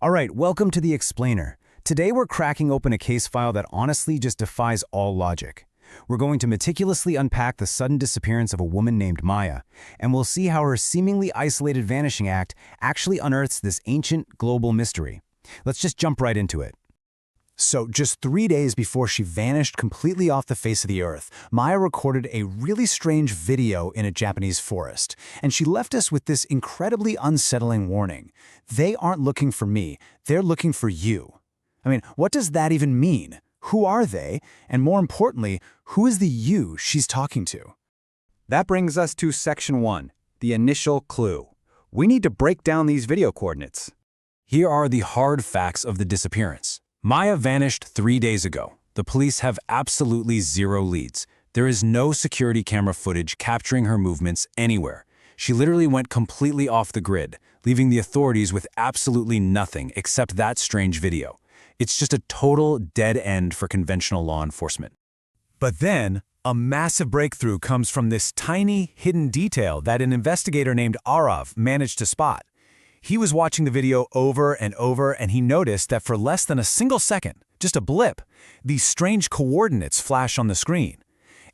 All right, welcome to The Explainer. Today we're cracking open a case file that honestly just defies all logic. We're going to meticulously unpack the sudden disappearance of a woman named Maya, and we'll see how her seemingly isolated vanishing act actually unearths this ancient global mystery. Let's just jump right into it. So, just 3 days before she vanished completely off the face of the earth, Maya recorded a really strange video in a Japanese forest, and she left us with this incredibly unsettling warning. They aren't looking for me, they're looking for you. I mean, what does that even mean? Who are they? And more importantly, who is the you she's talking to? That brings us to Section 1, the initial clue. We need to break down these video coordinates. Here are the hard facts of the disappearance. Maya vanished 3 days ago. The police have absolutely zero leads. There is no security camera footage capturing her movements anywhere. She literally went completely off the grid, leaving the authorities with absolutely nothing except that strange video. It's just a total dead end for conventional law enforcement. But then, a massive breakthrough comes from this tiny, hidden detail that an investigator named Aarav managed to spot. He was watching the video over and over, and he noticed that for less than a single second, just a blip, these strange coordinates flash on the screen.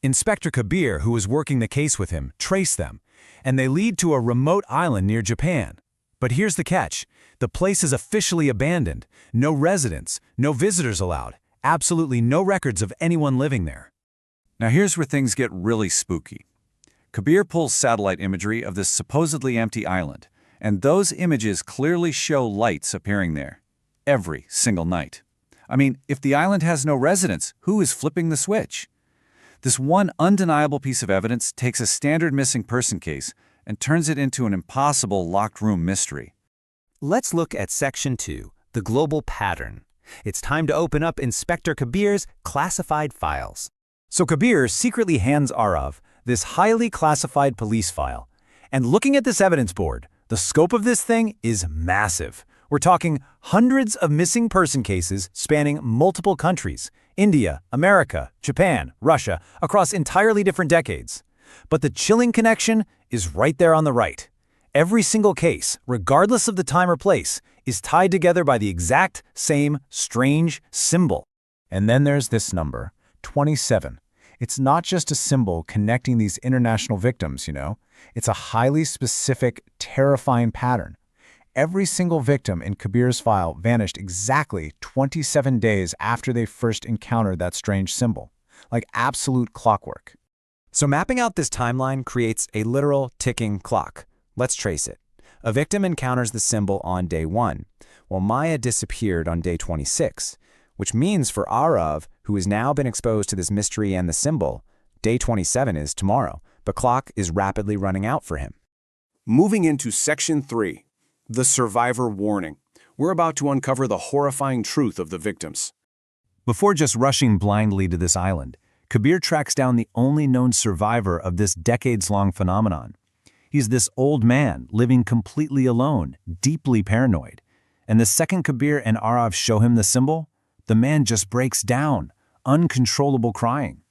Inspector Kabir, who was working the case with him, traced them, and they lead to a remote island near Japan. But here's the catch. The place is officially abandoned. No residents, no visitors allowed, absolutely no records of anyone living there. Now here's where things get really spooky. Kabir pulls satellite imagery of this supposedly empty island, and those images clearly show lights appearing there. Every single night. I mean, if the island has no residents, who is flipping the switch? This one undeniable piece of evidence takes a standard missing person case and turns it into an impossible locked room mystery. Let's look at Section 2, the global pattern. It's time to open up Inspector Kabir's classified files. So Kabir secretly hands Aarav this highly classified police file. And looking at this evidence board, the scope of this thing is massive. We're talking hundreds of missing person cases spanning multiple countries: India, America, Japan, Russia, across entirely different decades. But the chilling connection is right there on the right. Every single case, regardless of the time or place, is tied together by the exact same strange symbol. And then there's this number, 27. It's not just a symbol connecting these international victims, It's a highly specific, terrifying pattern. Every single victim in Kabir's file vanished exactly 27 days after they first encountered that strange symbol, like absolute clockwork. So mapping out this timeline creates a literal ticking clock. Let's trace it. A victim encounters the symbol on day 1, while Maya disappeared on day 26, which means for Aarav, who has now been exposed to this mystery and the symbol, day 27 is tomorrow. The clock is rapidly running out for him. Moving into Section 3, the survivor warning. We're about to uncover the horrifying truth of the victims. Before just rushing blindly to this island, Kabir tracks down the only known survivor of this decades-long phenomenon. He's this old man living completely alone, deeply paranoid. And the second Kabir and Aarav show him the symbol, the man just breaks down, uncontrollable crying.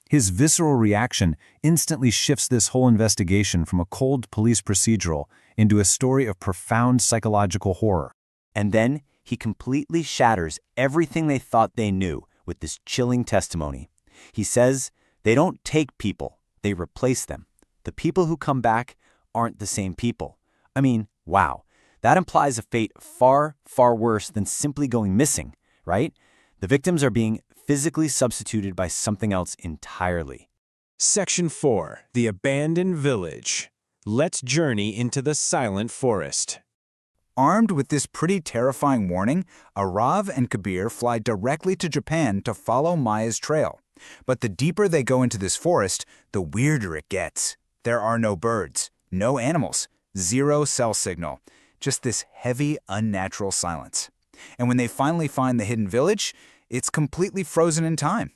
His visceral reaction instantly shifts this whole investigation from a cold police procedural into a story of profound psychological horror. And then he completely shatters everything they thought they knew with this chilling testimony. He says, they don't take people, they replace them. The people who come back aren't the same people. I mean, wow. That implies a fate far, far worse than simply going missing, right? The victims are being physically substituted by something else entirely. Section 4, the abandoned village. Let's journey into the silent forest. Armed with this pretty terrifying warning, Aarav and Kabir fly directly to Japan to follow Maya's trail. But the deeper they go into this forest, the weirder it gets. There are no birds, no animals, zero cell signal, just this heavy, unnatural silence. And when they finally find the hidden village, it's completely frozen in time.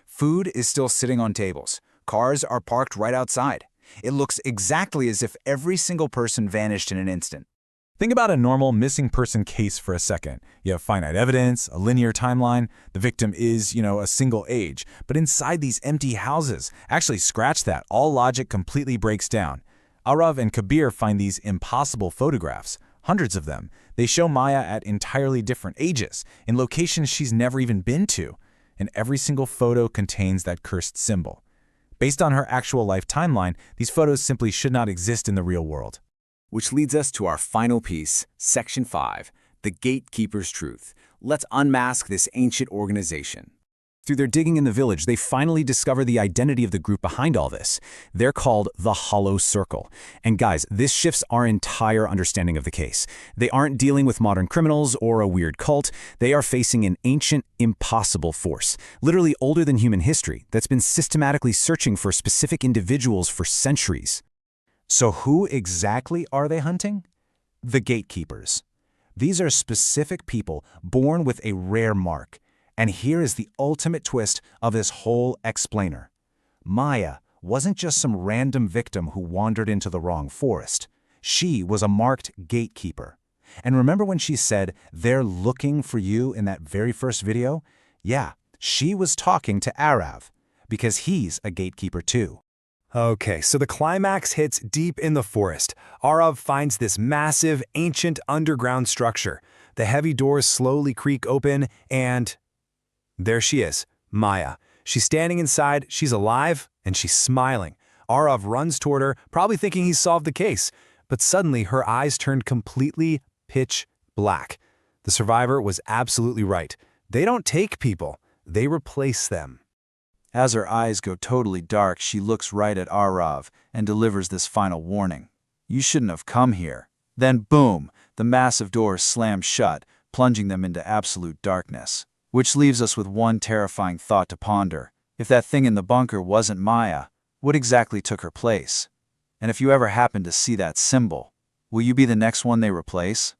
Food is still sitting on tables. Cars are parked right outside. It looks exactly as if every single person vanished in an instant. Think about a normal missing person case for a second. You have finite evidence, a linear timeline, the victim is, a single age. But inside these empty houses, actually scratch that, all logic completely breaks down. Aarav and Kabir find these impossible photographs, hundreds of them. They show Maya at entirely different ages, in locations she's never even been to, and every single photo contains that cursed symbol. Based on her actual life timeline, these photos simply should not exist in the real world. Which leads us to our final piece, Section 5, The Gatekeeper's Truth. Let's unmask this ancient organization. Through their digging in the village, they finally discover the identity of the group behind all this. They're called the Hollow Circle. And guys, this shifts our entire understanding of the case. They aren't dealing with modern criminals or a weird cult. They are facing an ancient, impossible force, literally older than human history, that's been systematically searching for specific individuals for centuries. So who exactly are they hunting? The gatekeepers. These are specific people born with a rare mark. And here is the ultimate twist of this whole explainer. Maya wasn't just some random victim who wandered into the wrong forest. She was a marked gatekeeper. And remember when she said, "They're looking for you" in that very first video? Yeah, she was talking to Aarav, because he's a gatekeeper too. Okay, so the climax hits deep in the forest. Aarav finds this massive, ancient underground structure. The heavy doors slowly creak open, and there she is, Maya. She's standing inside, she's alive, and she's smiling. Aarav runs toward her, probably thinking he's solved the case. But suddenly, her eyes turned completely pitch black. The survivor was absolutely right. They don't take people, they replace them. As her eyes go totally dark, she looks right at Aarav and delivers this final warning. "You shouldn't have come here." Then boom, the massive doors slam shut, plunging them into absolute darkness. Which leaves us with one terrifying thought to ponder. If that thing in the bunker wasn't Maya, what exactly took her place? And if you ever happen to see that symbol, will you be the next one they replace?